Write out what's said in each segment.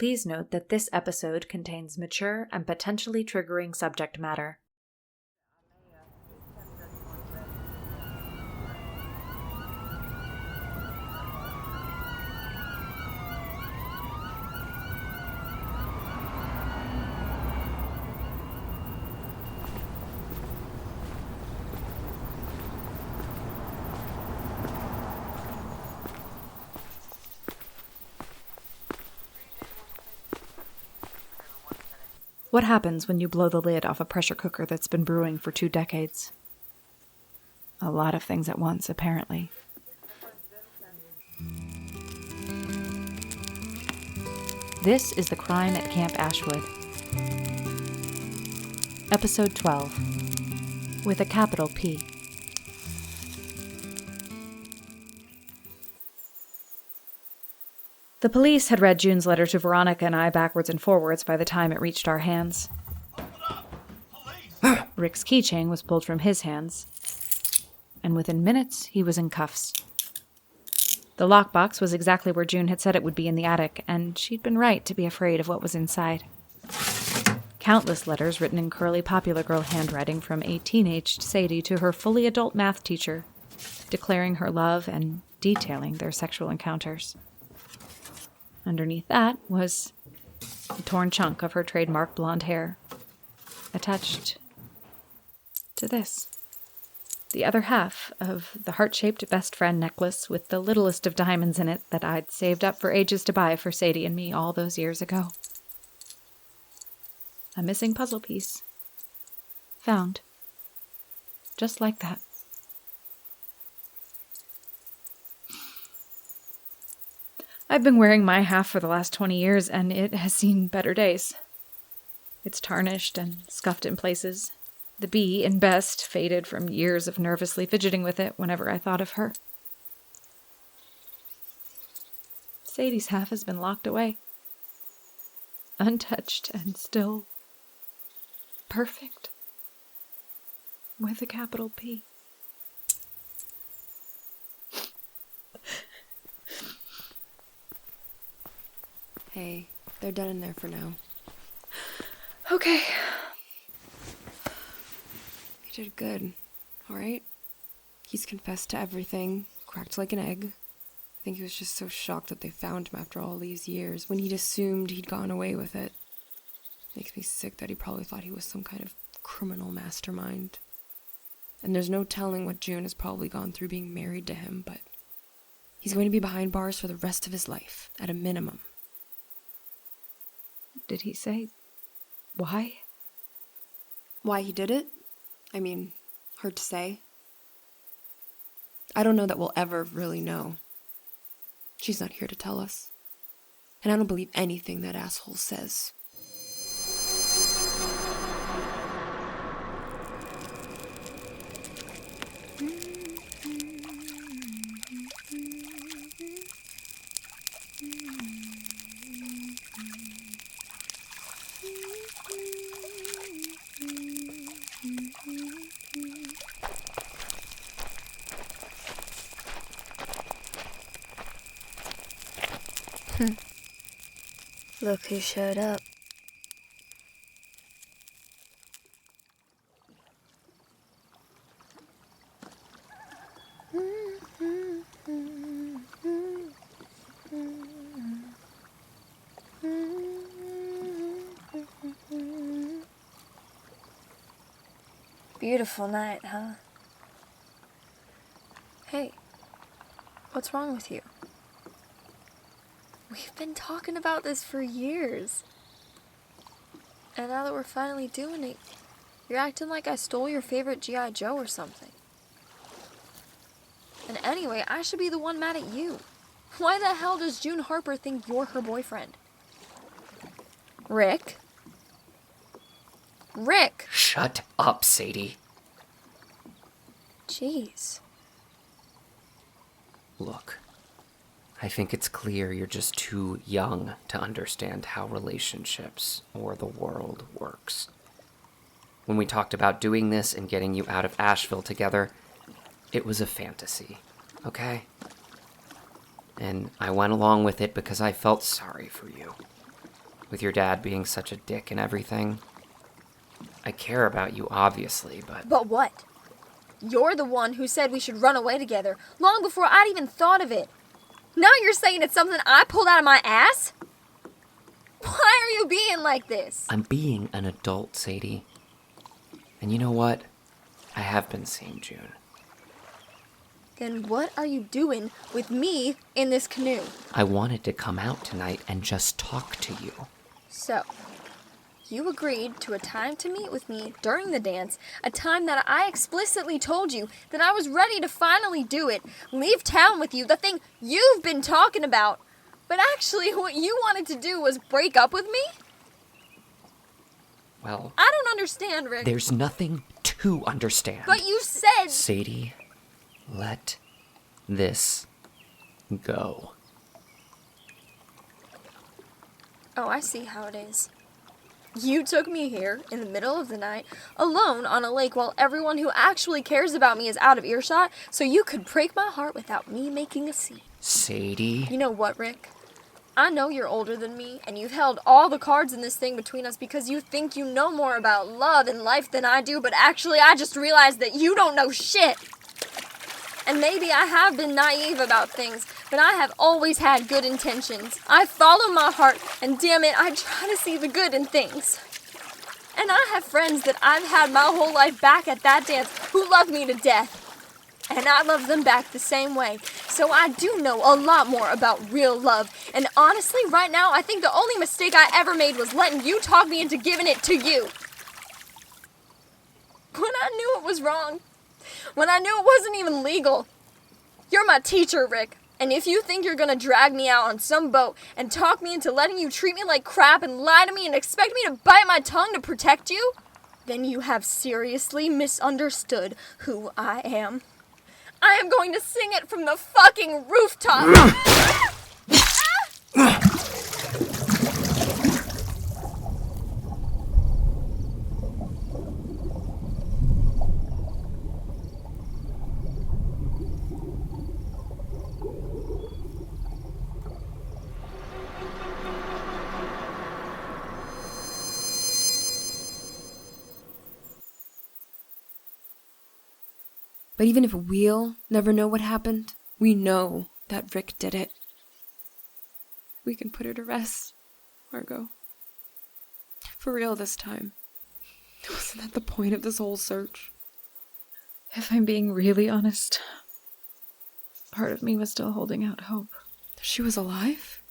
Please note that this episode contains mature and potentially triggering subject matter. What happens when you blow the lid off a pressure cooker that's been brewing for 2 decades? A lot of things at once, apparently. This is The Crime at Camp Ashwood. Episode 12. With a capital P. The police had read June's letter to Veronica and I backwards and forwards by the time it reached our hands. Rick's keychain was pulled from his hands, and within minutes he was in cuffs. The lockbox was exactly where June had said it would be in the attic, and she'd been right to be afraid of what was inside. Countless letters written in curly popular girl handwriting from a teenaged Sadie to her fully adult math teacher, declaring her love and detailing their sexual encounters. Underneath that was a torn chunk of her trademark blonde hair, attached to this. The other half of the heart-shaped best friend necklace with the littlest of diamonds in it that I'd saved up for ages to buy for Sadie and me all those years ago. A missing puzzle piece. Found. Just like that. I've been wearing my half for the last 20 years, and it has seen better days. It's tarnished and scuffed in places. The B in best faded from years of nervously fidgeting with it whenever I thought of her. Sadie's half has been locked away. Untouched and still perfect. With a capital P. Hey, they're done in there for now. Okay. You did good, alright? He's confessed to everything, cracked like an egg. I think he was just so shocked that they found him after all these years, when he'd assumed he'd gone away with it. Makes me sick that he probably thought he was some kind of criminal mastermind. And there's no telling what June has probably gone through being married to him, but he's going to be behind bars for the rest of his life, at a minimum. Did he say why? Why he did it? I mean, hard to say. I don't know that we'll ever really know. She's not here to tell us. And I don't believe anything that asshole says. Look who showed up. Beautiful night, huh? Hey, what's wrong with you? We've been talking about this for years. And now that we're finally doing it, you're acting like I stole your favorite G.I. Joe or something. And anyway, I should be the one mad at you. Why the hell does June Harper think you're her boyfriend? Rick? Rick! Shut up, Sadie. Jeez. Look, I think it's clear you're just too young to understand how relationships or the world works. When we talked about doing this and getting you out of Asheville together, it was a fantasy, okay? And I went along with it because I felt sorry for you. with your dad being such a dick and everything. I care about you, obviously, but... But what? You're the one who said we should run away together, long before I'd even thought of it. Now you're saying it's something I pulled out of my ass? Why are you being like this? I'm being an adult, Sadie. And you know what? I have been seeing June. Then what are you doing with me in this canoe? I wanted to come out tonight and just talk to you. So, you agreed to a time to meet with me during the dance, a time that I explicitly told you that I was ready to finally do it, leave town with you, the thing you've been talking about. But actually, what you wanted to do was break up with me? Well... I don't understand, Rick. There's nothing to understand. But you said... Sadie, let this go. Oh, I see how it is. You took me here in the middle of the night, alone on a lake while everyone who actually cares about me is out of earshot, so you could break my heart without me making a scene. Sadie? You know what, Rick? I know you're older than me, and you've held all the cards in this thing between us because you think you know more about love and life than I do, but actually I just realized that you don't know shit. And maybe I have been naive about things, but I have always had good intentions. I follow my heart, and damn it, I try to see the good in things. And I have friends that I've had my whole life back at that dance who love me to death. And I love them back the same way. So I do know a lot more about real love. And honestly, right now, I think the only mistake I ever made was letting you talk me into giving it to you. When I knew it was wrong. When I knew it wasn't even legal. You're my teacher, Rick. And if you think you're gonna drag me out on some boat and talk me into letting you treat me like crap and lie to me and expect me to bite my tongue to protect you, then you have seriously misunderstood who I am. I am going to sing it from the fucking rooftop. But even if we'll never know what happened, we know that Rick did it. We can put her to rest, Margot. For real this time. Wasn't that the point of this whole search? If I'm being really honest, part of me was still holding out hope. She was alive?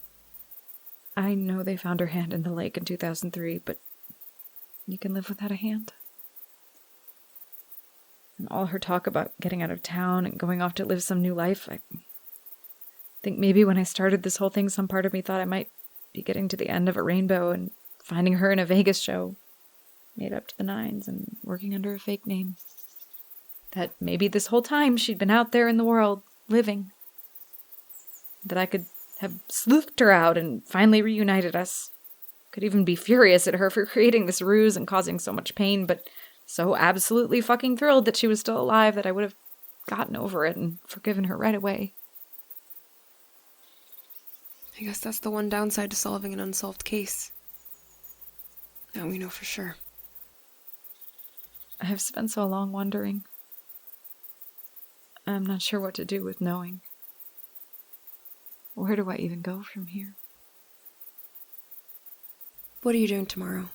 I know they found her hand in the lake in 2003, but you can live without a hand. And all her talk about getting out of town and going off to live some new life, I think maybe when I started this whole thing, some part of me thought I might be getting to the end of a rainbow and finding her in a Vegas show, made up to the nines and working under a fake name. That maybe this whole time she'd been out there in the world, living. That I could have sleuthed her out and finally reunited us. Could even be furious at her for creating this ruse and causing so much pain, but so absolutely fucking thrilled that she was still alive that I would have gotten over it and forgiven her right away. I guess that's the one downside to solving an unsolved case. Now we know for sure. I have spent so long wondering. I'm not sure what to do with knowing. Where do I even go from here? What are you doing tomorrow?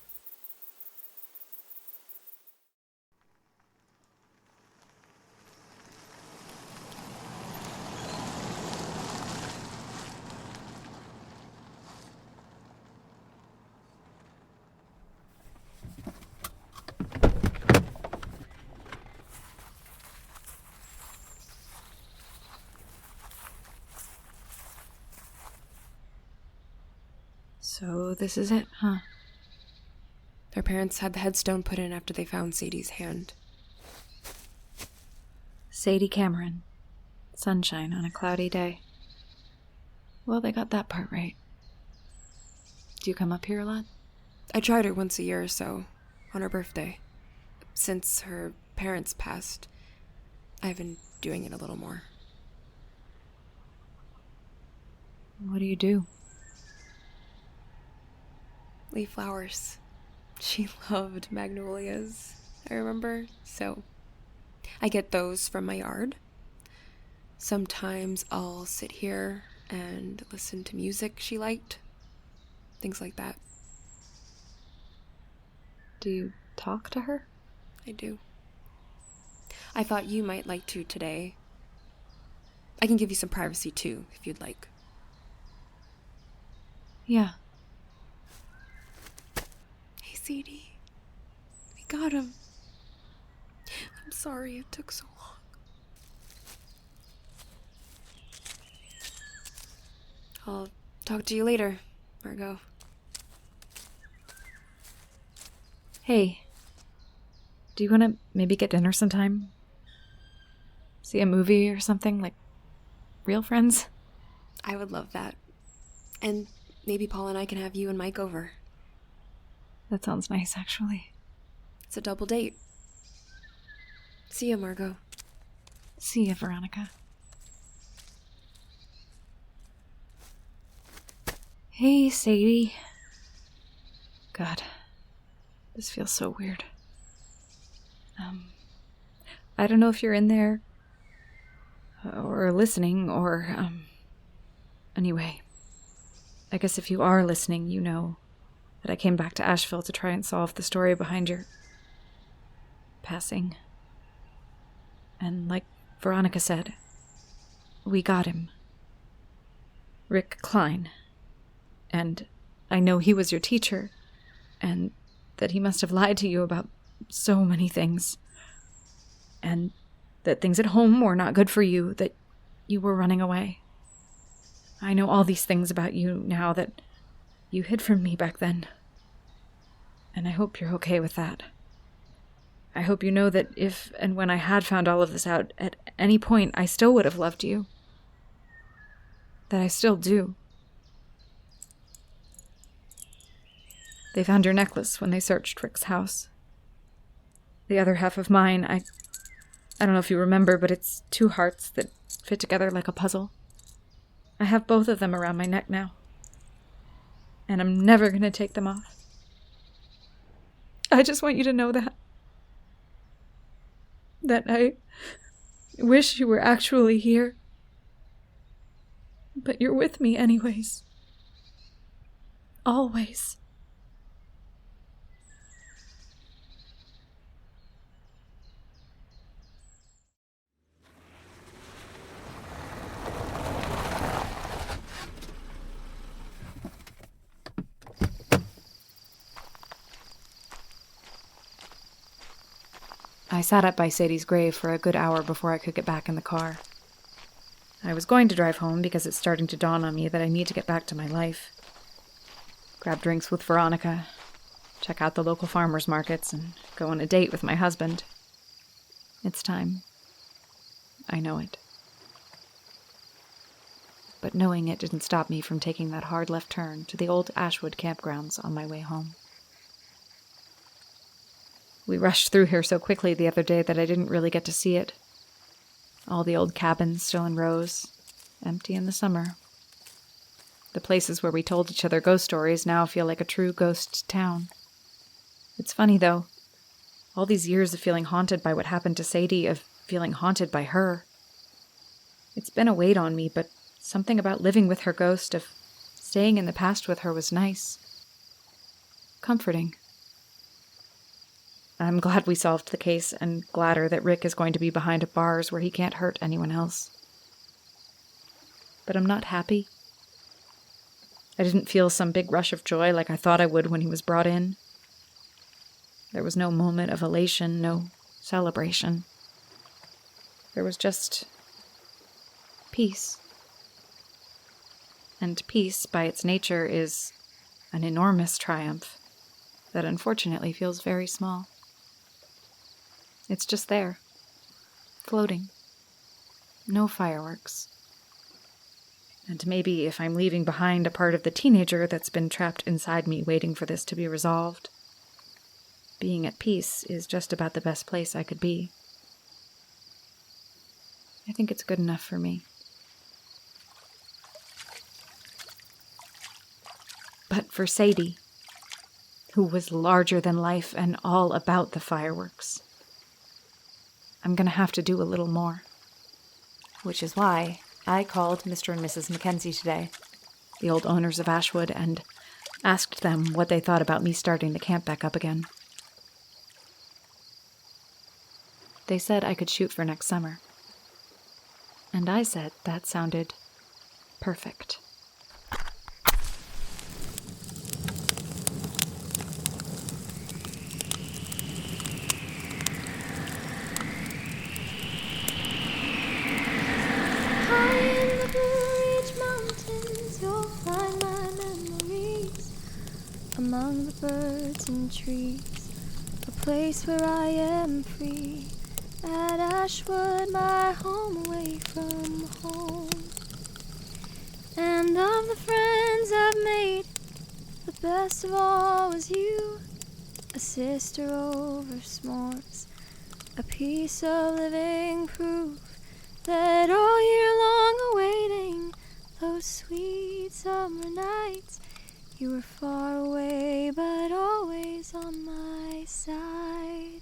So this is it, huh? Their parents had the headstone put in after they found Sadie's hand. Sadie Cameron. Sunshine on a cloudy day. Well, they got that part right. Do you come up here a lot? I tried her once a year or so, on her birthday. Since her parents passed, I've been doing it a little more. What do you do? leaf flowers. She loved magnolias, I remember, so I get those from my yard. Sometimes I'll sit here and listen to music she liked. Things like that. Do you talk to her? I do. I thought you might like to today. I can give you some privacy too, if you'd like. Yeah. Hey, Sadie. We got him. I'm sorry it took so long. I'll talk to you later, Margot. Hey. Do you want to maybe get dinner sometime? See a movie or something, like real friends? I would love that. And maybe Paul and I can have you and Mike over. That sounds nice, actually. It's a double date. See ya, Margot. See ya, Veronica. Hey, Sadie. God, this feels so weird. I don't know if you're in there, or listening, or, anyway. I guess if you are listening, you know that I came back to Asheville to try and solve the story behind your passing. And like Veronica said, we got him. Rick Klein. And I know he was your teacher, and that he must have lied to you about so many things. And that things at home were not good for you, that you were running away. I know all these things about you now that you hid from me back then. And I hope you're okay with that. I hope you know that if and when I had found all of this out, at any point, I still would have loved you. That I still do. They found your necklace when they searched Rick's house. The other half of mine, I don't know if you remember, but it's two hearts that fit together like a puzzle. I have both of them around my neck now. And I'm never going to take them off. I just want you to know that. That I wish you were actually here. But you're with me anyways. Always. I sat up by Sadie's grave for a good hour before I could get back in the car. I was going to drive home because it's starting to dawn on me that I need to get back to my life. Grab drinks with Veronica, check out the local farmers markets, and go on a date with my husband. It's time. I know it. But knowing it didn't stop me from taking that hard left turn to the old Ashwood campgrounds on my way home. We rushed through here so quickly the other day that I didn't really get to see it. All the old cabins still in rows, empty in the summer. The places where we told each other ghost stories now feel like a true ghost town. It's funny, though. All these years of feeling haunted by what happened to Sadie, of feeling haunted by her. It's been a weight on me, but something about living with her ghost, of staying in the past with her, was nice. Comforting. I'm glad we solved the case, and gladder that Rick is going to be behind bars where he can't hurt anyone else. But I'm not happy. I didn't feel some big rush of joy like I thought I would when he was brought in. There was no moment of elation, no celebration. There was just peace. And peace, by its nature, is an enormous triumph that unfortunately feels very small. It's just there, floating. No fireworks. And maybe if I'm leaving behind a part of the teenager that's been trapped inside me waiting for this to be resolved, being at peace is just about the best place I could be. I think it's good enough for me. But for Sadie, who was larger than life and all about the fireworks. I'm going to have to do a little more. Which is why I called Mr. and Mrs. Mackenzie today, the old owners of Ashwood, and asked them what they thought about me starting the camp back up again. They said I could shoot for next summer. And I said that sounded perfect. High in the Blue Ridge Mountains, you'll find my memories. Among the birds and trees, a place where I am free. At Ashwood, my home away from home. And of the friends I've made, the best of all was you. A sister over s'mores, a piece of living proof that all year long awaiting those sweet summer nights, you were far away but always on my side.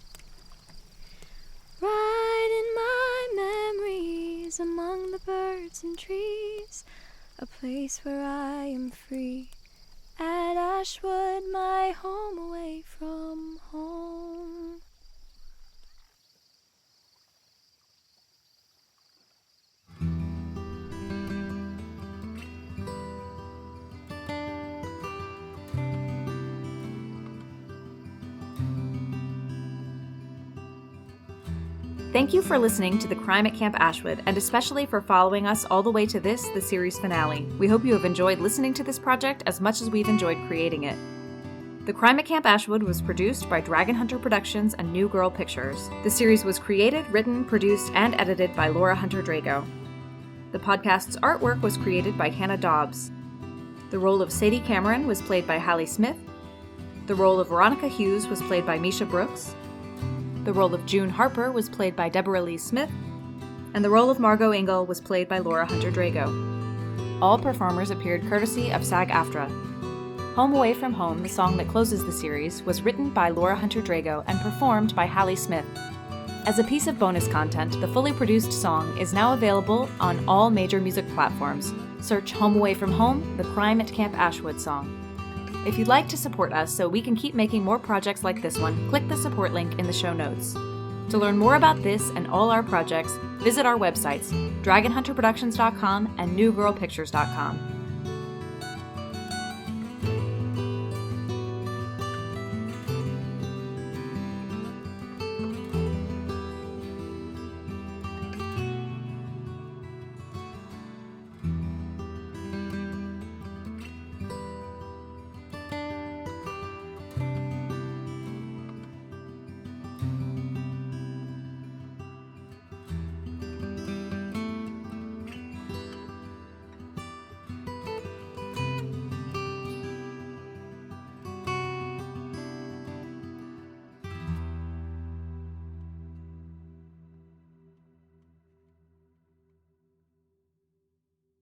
Right in my memories among the birds and trees, a place where I am free. At Ashwood, my home away from home. Thank you for listening to The Crime at Camp Ashwood, and especially for following us all the way to this, the series finale. We hope you have enjoyed listening to this project as much as we've enjoyed creating it. The Crime at Camp Ashwood was produced by Dragon Hunter Productions and New Girl Pictures. The series was created, written, produced, and edited by Laura Hunter Drago. The podcast's artwork was created by Hannah Dobbs. The role of Sadie Cameron was played by Hallie Smith. The role of Veronica Hughes was played by Misha Brooks. The role of June Harper was played by Deborah Lee Smith, and the role of Margot Engel was played by Laura Hunter Drago. All performers appeared courtesy of SAG-AFTRA. Home Away from Home, the song that closes the series, was written by Laura Hunter Drago and performed by Hallie Smith. As a piece of bonus content, the fully produced song is now available on all major music platforms. Search Home Away from Home, the Crime at Camp Ashwood song. If you'd like to support us so we can keep making more projects like this one, click the support link in the show notes. To learn more about this and all our projects, visit our websites, dragonhunterproductions.com and newgirlpictures.com.